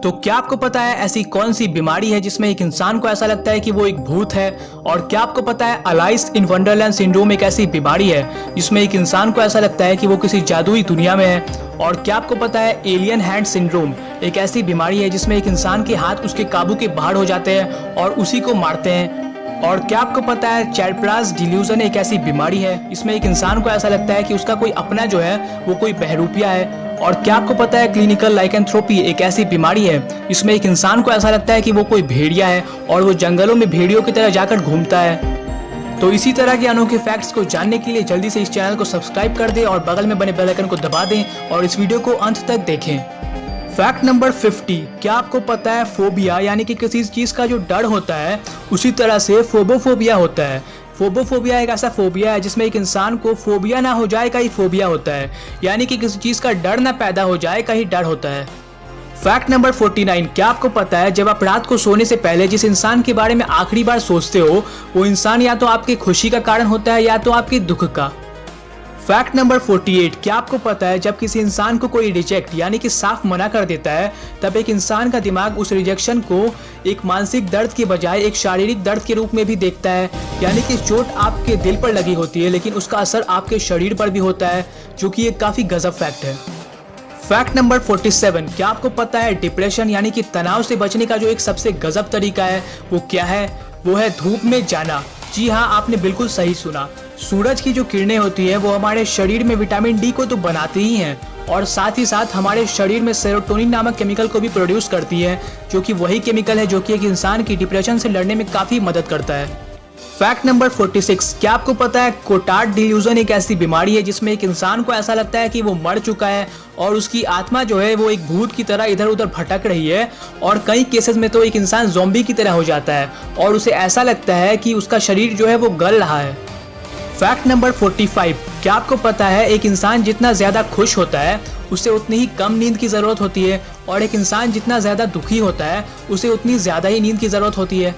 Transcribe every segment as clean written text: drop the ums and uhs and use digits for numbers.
तो क्या आपको पता है ऐसी कौन सी बीमारी है जिसमें एक इंसान को ऐसा लगता है कि वो एक भूत है? और क्या आपको पता है अलाइस इन वंडरलैंड सिंड्रोम एक ऐसी बीमारी है जिसमें एक इंसान को ऐसा लगता है कि वो किसी जादुई दुनिया में है? और क्या आपको पता है एलियन हैंड सिंड्रोम एक ऐसी बीमारी है जिसमें एक इंसान के हाथ उसके काबू के बाहर हो जाते हैं और उसी को मारते हैं? और क्या आपको पता है चैडप्रास डिल्यूजन एक ऐसी बीमारी है इसमें एक इंसान को ऐसा लगता है कि उसका कोई अपना जो है वो कोई बहरूपिया है? और क्या आपको पता है क्लिनिकल लाइकेंथ्रोपी एक ऐसी बीमारी है इसमें एक इंसान को ऐसा लगता है कि वो कोई भेड़िया है और वो जंगलों में भेड़ियों की तरह जाकर घूमता है? तो इसी तरह के अनोखे फैक्ट्स को जानने के लिए जल्दी से इस चैनल को सब्सक्राइब कर दें और बगल में बने बेल आइकन को दबा दें और इस वीडियो को अंत तक देखें। फैक्ट नंबर 50, क्या आपको पता है फोबिया यानी कि किसी चीज का जो डर होता है उसी तरह से फोबोफोबिया होता है। फोबोफोबिया एक ऐसा फोबिया है जिसमें एक इंसान को फोबिया ना हो जाए का ही फोबिया होता है, यानी कि किसी चीज का डर ना पैदा हो जाए का ही डर होता है। फैक्ट नंबर 49, क्या आपको पता है जब आप रात को सोने से पहले जिस इंसान के बारे में आखिरी बार सोचते हो वो इंसान या तो आपकी खुशी का कारण होता है या तो आपके दुख का। फैक्ट नंबर 48, क्या आपको पता है जब किसी इंसान को कोई रिजेक्ट यानी कि साफ मना कर देता है तब एक इंसान का दिमाग उस रिजेक्शन को एक मानसिक दर्द के बजाय एक शारीरिक दर्द के रूप में भी देखता है, यानी कि चोट आपके दिल पर लगी होती है लेकिन उसका असर आपके शरीर पर भी होता है, जो कि एक काफी गजब फैक्ट है। फैक्ट नंबर 47, क्या आपको पता है डिप्रेशन यानी कि तनाव से बचने का जो एक सबसे गजब तरीका है वो क्या है? वो है धूप में जाना। जी हाँ, आपने बिल्कुल सही सुना। सूरज की जो किरणें होती है वो हमारे शरीर में विटामिन डी को तो बनाती ही हैं और साथ ही साथ हमारे शरीर में सेरोटोनिन नामक केमिकल को भी प्रोड्यूस करती है, जो कि वही केमिकल है जो कि एक इंसान की डिप्रेशन से लड़ने में काफी मदद करता है। फैक्ट नंबर 46, क्या आपको पता है कोटार्ड डिल्यूजन एक ऐसी बीमारी है जिसमें एक इंसान को ऐसा लगता है कि वो मर चुका है और उसकी आत्मा जो है वो एक भूत की तरह इधर उधर भटक रही है और कई केसेस में तो एक इंसान ज़ॉम्बी की तरह हो जाता है और उसे ऐसा लगता है कि उसका शरीर जो है वो गल रहा है। फैक्ट नंबर 45, क्या आपको पता है एक इंसान जितना ज़्यादा खुश होता है उसे उतनी ही कम नींद की ज़रूरत होती है और एक इंसान जितना ज़्यादा दुखी होता है उसे उतनी ज़्यादा ही नींद की ज़रूरत होती है।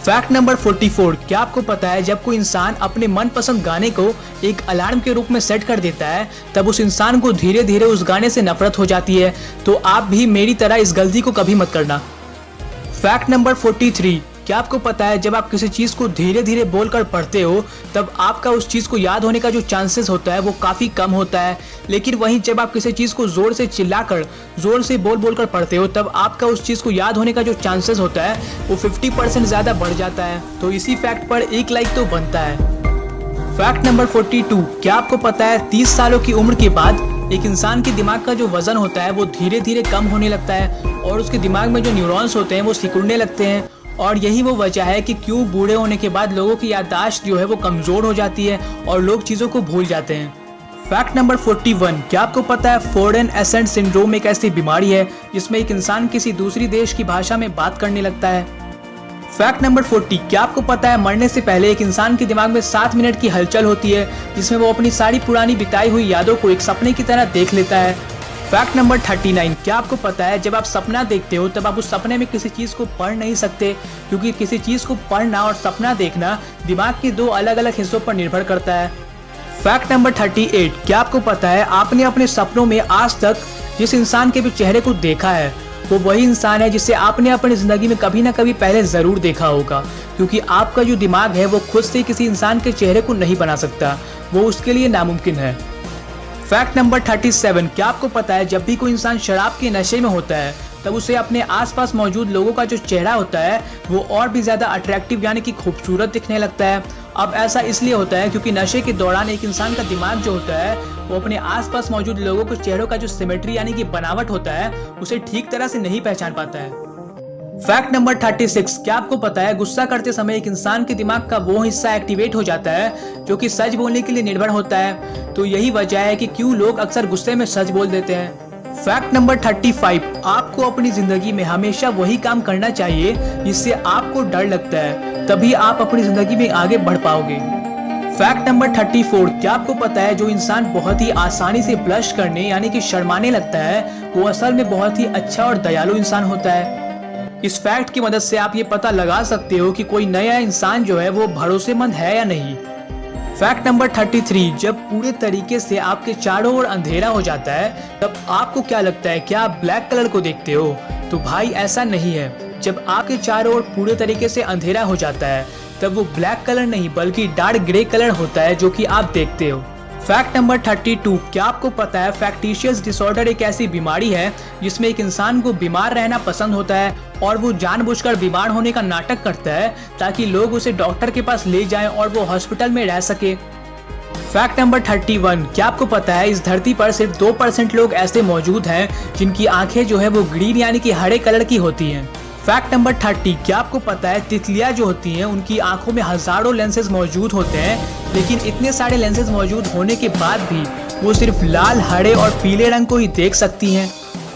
फैक्ट नंबर 44, क्या आपको पता है जब कोई इंसान अपने मनपसंद गाने को एक अलार्म के रूप में सेट कर देता है तब उस इंसान को धीरे धीरे उस गाने से नफरत हो जाती है? तो आप भी मेरी तरह इस गलती को कभी मत करना। फैक्ट नंबर 43, क्या आपको पता है जब आप किसी चीज को धीरे धीरे बोलकर पढ़ते हो तब आपका उस चीज को याद होने का जो चांसेस होता है वो काफी कम होता है, लेकिन वहीं जब आप किसी चीज को जोर से चिल्लाकर जोर से बोलकर पढ़ते हो तब आपका उस चीज को याद होने का जो चांसेस होता है वो 50% ज्यादा बढ़ जाता है। तो इसी फैक्ट पर एक लाइक तो बनता है। फैक्ट नंबर 42, क्या आपको पता है 30 सालों की उम्र के बाद एक इंसान के दिमाग का जो वजन होता है वो धीरे धीरे कम होने लगता है और उसके दिमाग में जो न्यूरॉन्स होते हैं वो सिकुड़ने लगते हैं और यही वो वजह है कि क्यों बूढ़े होने के बाद लोगों की याददाश्त जो है वो कमजोर हो जाती है और लोग चीजों को भूल जाते हैं। फैक्ट नंबर 41, क्या आपको पता है फॉरेन एसेंट सिंड्रोम एक ऐसी बीमारी है जिसमें एक इंसान किसी दूसरी देश की भाषा में बात करने लगता है? फैक्ट नंबर 40, क्या आपको पता है मरने से पहले एक इंसान के दिमाग में 7 मिनट की हलचल होती है जिसमें वो अपनी सारी पुरानी बिताई हुई यादों को एक सपने की तरह देख लेता है? फैक्ट नंबर 39, क्या आपको पता है जब आप सपना देखते हो तब आप उस सपने में किसी चीज को पढ़ नहीं सकते, क्योंकि किसी चीज को पढ़ना और सपना देखना दिमाग के दो अलग अलग हिस्सों पर निर्भर करता है। फैक्ट नंबर 38, क्या आपको पता है आपने अपने सपनों में आज तक जिस इंसान के भी चेहरे को देखा है वो वही इंसान है जिसे आपने अपनी जिंदगी में कभी ना कभी पहले जरूर देखा होगा, क्योंकि आपका जो दिमाग है वो खुद से किसी इंसान के चेहरे को नहीं बना सकता, वो उसके लिए नामुमकिन है। फैक्ट नंबर 37, क्या आपको पता है जब भी कोई इंसान शराब के नशे में होता है तब उसे अपने आसपास मौजूद लोगों का जो चेहरा होता है वो और भी ज्यादा अट्रैक्टिव यानी कि खूबसूरत दिखने लगता है। अब ऐसा इसलिए होता है क्योंकि नशे के दौरान एक इंसान का दिमाग जो होता है वो अपने आसपास मौजूद लोगों के चेहरों का जो सिमेट्री यानी कि बनावट होता है उसे ठीक तरह से नहीं पहचान पाता है। फैक्ट नंबर 36, क्या आपको पता है गुस्सा करते समय एक इंसान के दिमाग का वो हिस्सा एक्टिवेट हो जाता है जो कि सच बोलने के लिए निर्भर होता है? तो यही वजह है कि क्यों लोग अक्सर गुस्से में सच बोल देते हैं। फैक्ट नंबर 35, आपको अपनी जिंदगी में हमेशा वही काम करना चाहिए जिससे आपको डर लगता है, तभी आप अपनी जिंदगी में आगे बढ़ पाओगे। फैक्ट नंबर 34, क्या आपको पता है जो इंसान बहुत ही आसानी से ब्लश करने यानी कि शर्माने लगता है वो असल में बहुत ही अच्छा और दयालु इंसान होता है? इस फैक्ट की मदद से आप ये पता लगा सकते हो कि कोई नया इंसान जो है वो भरोसेमंद है या नहीं। फैक्ट नंबर 33, जब पूरे तरीके से आपके चारों ओर अंधेरा हो जाता है तब आपको क्या लगता है, क्या आप ब्लैक कलर को देखते हो? तो भाई ऐसा नहीं है। जब आपके चारों ओर पूरे तरीके से अंधेरा हो जाता है तब वो ब्लैक कलर नहीं बल्कि डार्क ग्रे कलर होता है जो कि आप देखते हो। फैक्ट नंबर 32, क्या आपको पता है फैक्टिशियस डिसऑर्डर एक ऐसी बीमारी है जिसमें एक इंसान को बीमार रहना पसंद होता है और वो जानबूझकर बीमार होने का नाटक करता है ताकि लोग उसे डॉक्टर के पास ले जाएं और वो हॉस्पिटल में रह सके। फैक्ट नंबर 31, क्या आपको पता है इस धरती पर सिर्फ 2% लोग ऐसे मौजूद हैं जिनकी आंखें जो है वो ग्रीन यानी कि हरे कलर की होती हैं। फैक्ट नंबर 30, क्या आपको पता है तितलियां जो होती हैं उनकी आंखों में हजारों लेंसेज मौजूद होते हैं, लेकिन इतने सारे लेंसेज मौजूद होने के बाद भी वो सिर्फ लाल, हरे और पीले रंग को ही देख सकती हैं।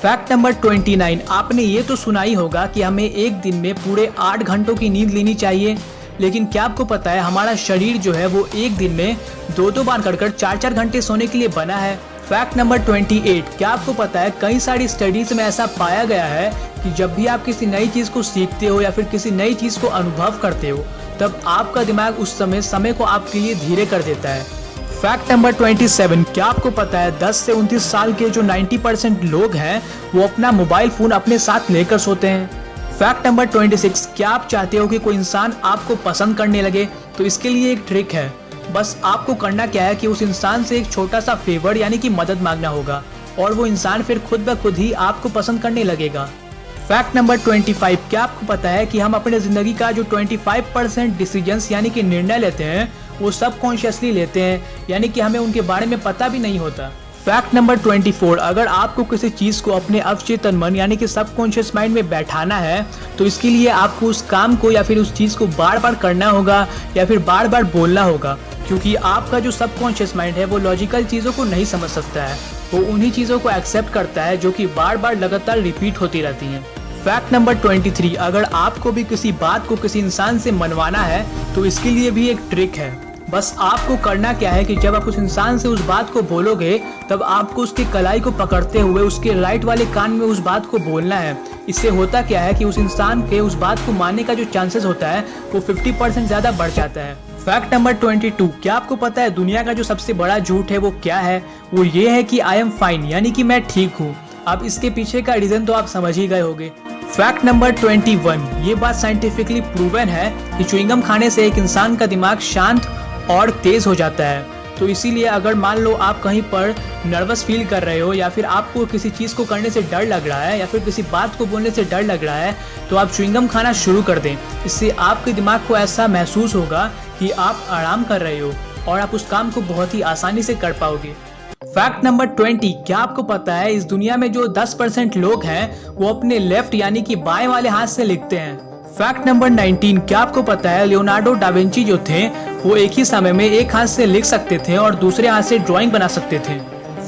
फैक्ट नंबर 29, आपने ये तो सुना ही होगा कि हमें एक दिन में पूरे 8 घंटों की नींद लेनी चाहिए, लेकिन क्या आपको पता है हमारा शरीर जो है वो एक दिन में 2-2 बार कर 4-4 घंटे सोने के लिए बना है। फैक्ट नंबर 28, क्या आपको पता है कई सारी स्टडीज में ऐसा पाया गया है कि जब भी आप किसी नई चीज को सीखते हो या फिर किसी नई चीज को अनुभव करते हो तब आपका दिमाग उस समय को आपके लिए धीरे कर देता है। फैक्ट नंबर 27, क्या आपको पता है 10 से 29 साल के जो 90% लोग हैं वो अपना मोबाइल फोन अपने साथ लेकर सोते हैं। फैक्ट नंबर 26, क्या आप चाहते हो कि कोई इंसान आपको पसंद करने लगे? तो इसके लिए एक ट्रिक है, बस आपको करना क्या है कि उस इंसान से एक छोटा सा फेवर यानी कि मदद मांगना होगा और वो इंसान फिर खुद ब खुद ही आपको पसंद करने लगेगा। फैक्ट नंबर 25, क्या आपको पता है कि हम अपने जिंदगी का जो 25% डिसीजंस यानी कि निर्णय लेते हैं वो सबकॉन्शियसली लेते हैं, यानी कि हमें उनके बारे में पता भी नहीं होता। फैक्ट नंबर 24, अगर आपको किसी चीज को अपने अवचेतन मन यानी कि सबकॉन्शियस माइंड में बैठाना है तो इसके लिए आपको उस काम को या फिर उस चीज को बार बार करना होगा या फिर बार बार बोलना होगा, क्योंकि आपका जो सबकॉन्शियस माइंड है वो लॉजिकल चीजों को नहीं समझ सकता है, वो उन्हीं चीजों को एक्सेप्ट करता है जो कि बार बार लगातार रिपीट होती रहती हैं। फैक्ट नंबर 23, अगर आपको भी किसी बात को किसी इंसान से मनवाना है तो इसके लिए भी एक ट्रिक है, बस आपको करना क्या है कि जब आप उस इंसान से उस बात को बोलोगे तब आपको उसके कलाई को पकड़ते हुए उसके राइट वाले कान में उस बात को बोलना है। इससे होता क्या है कि उस इंसान के उस बात को मानने का जो चांसेस होता है वो 50% ज्यादा बढ़ जाता है। फैक्ट नंबर 22, क्या आपको पता है दुनिया का जो सबसे बड़ा झूठ है वो क्या है? वो ये है कि आई एम फाइन यानी कि मैं ठीक हूँ। अब इसके पीछे का रीजन तो आप समझ ही गए होंगे। फैक्ट नंबर 21, ये बात साइंटिफिकली प्रूवन है कि च्युइंगम खाने से एक इंसान का दिमाग शांत और तेज हो जाता है। तो इसीलिए अगर मान लो आप कहीं पर नर्वस फील कर रहे हो या फिर आपको किसी चीज़ को करने से डर लग रहा है या फिर किसी बात को बोलने से डर लग रहा है तो आप च्युइंगम खाना शुरू कर दें। इससे आपके दिमाग को ऐसा महसूस होगा कि आप आराम कर रहे हो और आप उस काम को बहुत ही आसानी से कर पाओगे। फैक्ट नंबर 20, क्या आपको पता है इस दुनिया में जो 10% लोग हैं वो अपने लेफ्ट यानी कि बाएं वाले हाथ से लिखते हैं। फैक्ट नंबर 19, क्या आपको पता है लियोनार्डो डा विंची जो थे वो एक ही समय में एक हाथ से लिख सकते थे और दूसरे हाथ से ड्राइंग बना सकते थे।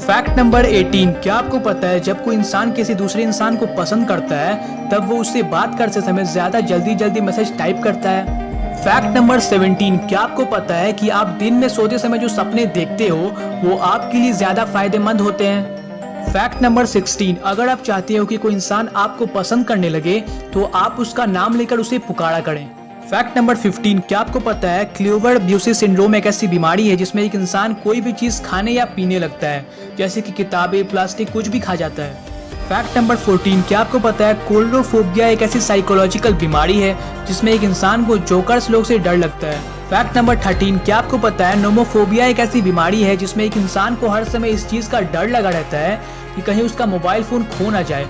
फैक्ट नंबर 18, क्या आपको पता है जब कोई इंसान किसी दूसरे इंसान को पसंद करता है तब वो उससे बात करते समय ज्यादा जल्दी मैसेज टाइप करता है। फैक्ट नंबर 17, क्या आपको पता है कि आप दिन में सोते समय जो सपने देखते हो वो आपके लिए ज्यादा फायदेमंद होते हैं। फैक्ट नंबर 16, अगर आप चाहते हो कि कोई इंसान आपको पसंद करने लगे तो आप उसका नाम लेकर उसे पुकारा करें। फैक्ट नंबर 15, क्या आपको पता है क्लीवर-ब्यूसी सिंड्रोम एक ऐसी बीमारी है जिसमें एक इंसान कोई भी चीज खाने या पीने लगता है, जैसे कि किताबें, प्लास्टिक, कुछ भी खा जाता है। फैक्ट नंबर 14, क्या आपको पता है कोल्डोफोबिया एक ऐसी साइकोलॉजिकल बीमारी है जिसमें एक इंसान को जोकर्स लोग से डर लगता है। फैक्ट नंबर 13, क्या आपको पता है नोमोफोबिया एक ऐसी बीमारी है जिसमें एक इंसान को हर समय इस चीज का डर लगा रहता है कि कहीं उसका मोबाइल फोन खो ना जाए,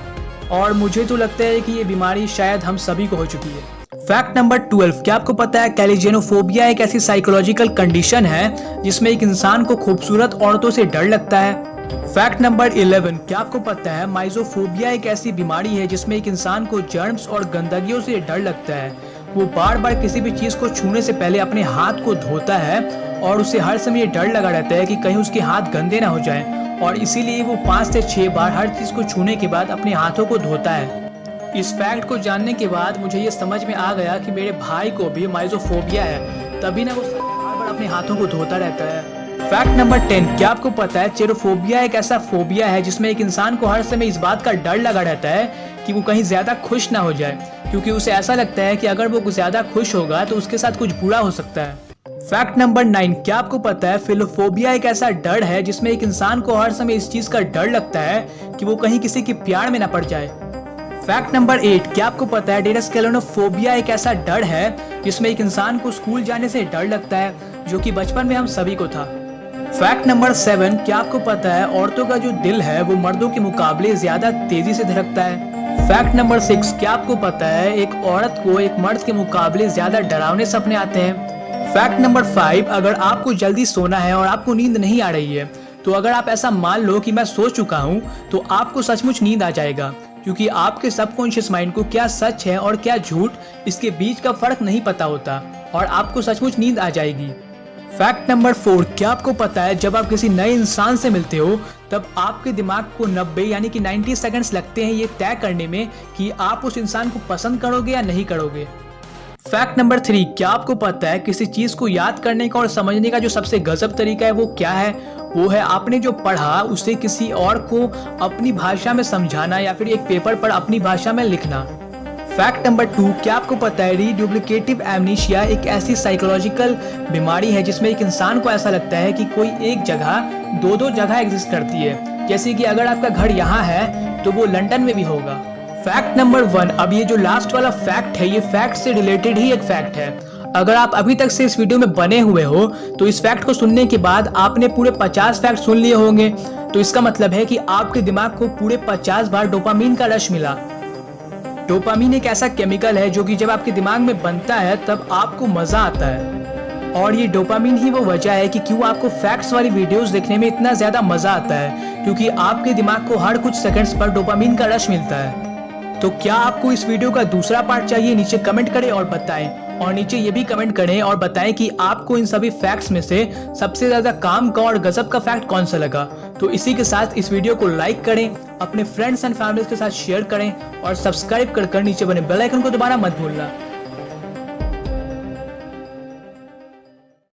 और मुझे तो लगता है कि ये बीमारी शायद हम सभी को हो चुकी है। फैक्ट नंबर 12, क्या आपको पता है कैलिजेनोफोबिया एक ऐसी साइकोलॉजिकल कंडीशन है जिसमें एक इंसान को खूबसूरत औरतों से डर लगता है। फैक्ट नंबर 11, क्या आपको पता है माइजोफोबिया एक ऐसी बीमारी है जिसमें एक इंसान को जर्म्स और गंदगियों से डर लगता है, वो बार बार किसी भी चीज को छूने से पहले अपने हाथ को धोता है और उसे हर समय ये डर लगा रहता है कि कहीं उसके हाथ गंदे ना हो जाएं, और इसीलिए वो 5 से 6 बार हर चीज को छूने के बाद अपने हाथों को धोता है। इस फैक्ट को जानने के बाद मुझे ये समझ में आ गया कि मेरे भाई को भी माइजोफोबिया है, तभी ना वो बार बार अपने हाथों को धोता रहता है। फैक्ट नंबर 10, क्या आपको पता है चेरोफोबिया एक ऐसा फोबिया है जिसमें एक इंसान को हर समय इस बात का डर लगा रहता है कि वो कहीं ज्यादा खुश ना हो जाए, क्योंकि उसे ऐसा लगता है कि अगर वो ज्यादा खुश होगा तो उसके साथ कुछ बुरा हो सकता है। फैक्ट नंबर 9, क्या आपको पता है फिलोफोबिया एक ऐसा डर है जिसमें एक इंसान को हर समय इस चीज का डर लगता है कि वो कहीं किसी के प्यार में ना पड़ जाए। फैक्ट नंबर 8, क्या आपको पता है डेस्केलोनोफोबिया एक ऐसा डर है जिसमें एक इंसान को स्कूल जाने से डर लगता है, जो कि बचपन में हम सभी को था। फैक्ट नंबर 7, क्या आपको पता है औरतों का जो दिल है वो मर्दों के मुकाबले ज्यादा तेजी से धड़कता है। फैक्ट नंबर 6, क्या आपको पता है एक औरत को एक मर्द के मुकाबले ज्यादा डरावने सपने आते हैं। फैक्ट नंबर 5, अगर आपको जल्दी सोना है और आपको नींद नहीं आ रही है, तो अगर आप ऐसा मान लो कि मैं सो चुका हूँ, तो आपको सचमुच नींद आ जाएगा, क्योंकि आपके सबकॉन्शियस माइंड को क्या सच है और क्या झूठ, इसके बीच का फर्क नहीं पता होता और आपको सचमुच नींद आ जाएगी। फैक्ट नंबर 4, क्या आपको पता है जब आप किसी नए इंसान से मिलते हो तब आपके दिमाग को 90 यानी कि 90 सेकंड्स लगते हैं ये तय करने में कि आप उस इंसान को पसंद करोगे या नहीं करोगे। फैक्ट नंबर 3, क्या आपको पता है किसी चीज को याद करने का और समझने का जो सबसे गजब तरीका है वो क्या है? वो है आपने जो पढ़ा उसे किसी और को अपनी भाषा में समझाना या फिर एक पेपर पर अपनी भाषा में लिखना। फैक्ट नंबर 2, क्या आपको पता है रीडुप्लिकेटिव एमनीशिया एक ऐसी साइकोलॉजिकल बीमारी है जिसमें एक इंसान को ऐसा लगता है कि कोई एक जगह दो जगह एग्जिस्ट करती है, जैसे कि अगर आपका घर यहाँ है तो वो लंदन में भी होगा। फैक्ट नंबर 1, अब ये जो लास्ट वाला फैक्ट है ये फैक्ट से रिलेटेड ही एक फैक्ट है। अगर आप अभी तक से इस वीडियो में बने हुए हो तो इस फैक्ट को सुनने के बाद आपने पूरे 50 फैक्ट सुन लिए होंगे, तो इसका मतलब है कि आपके दिमाग को पूरे 50 बार डोपामीन का रश मिला। डोपामीन एक ऐसा केमिकल है जो कि जब आपके दिमाग में बनता है तब आपको मजा आता है, और ये डोपामीन ही वो वजह है कि क्यों आपको फैक्ट्स वाली वीडियोस देखने में इतना ज्यादा मजा आता है, क्योंकि आपके दिमाग को हर कुछ सेकंड्स पर डोपामीन का रश मिलता है। तो क्या आपको इस वीडियो का दूसरा पार्ट चाहिए? नीचे कमेंट करें और बताएं, और नीचे ये भी कमेंट करें और बताएं कि आपको इन सभी फैक्ट्स में से सबसे ज्यादा काम का और गजब का फैक्ट कौन सा लगा। तो इसी के साथ इस वीडियो को लाइक करें, अपने फ्रेंड्स एंड फैमिली के साथ शेयर करें और सब्सक्राइब कर नीचे बने बेल आइकन को दबाना मत भूलना।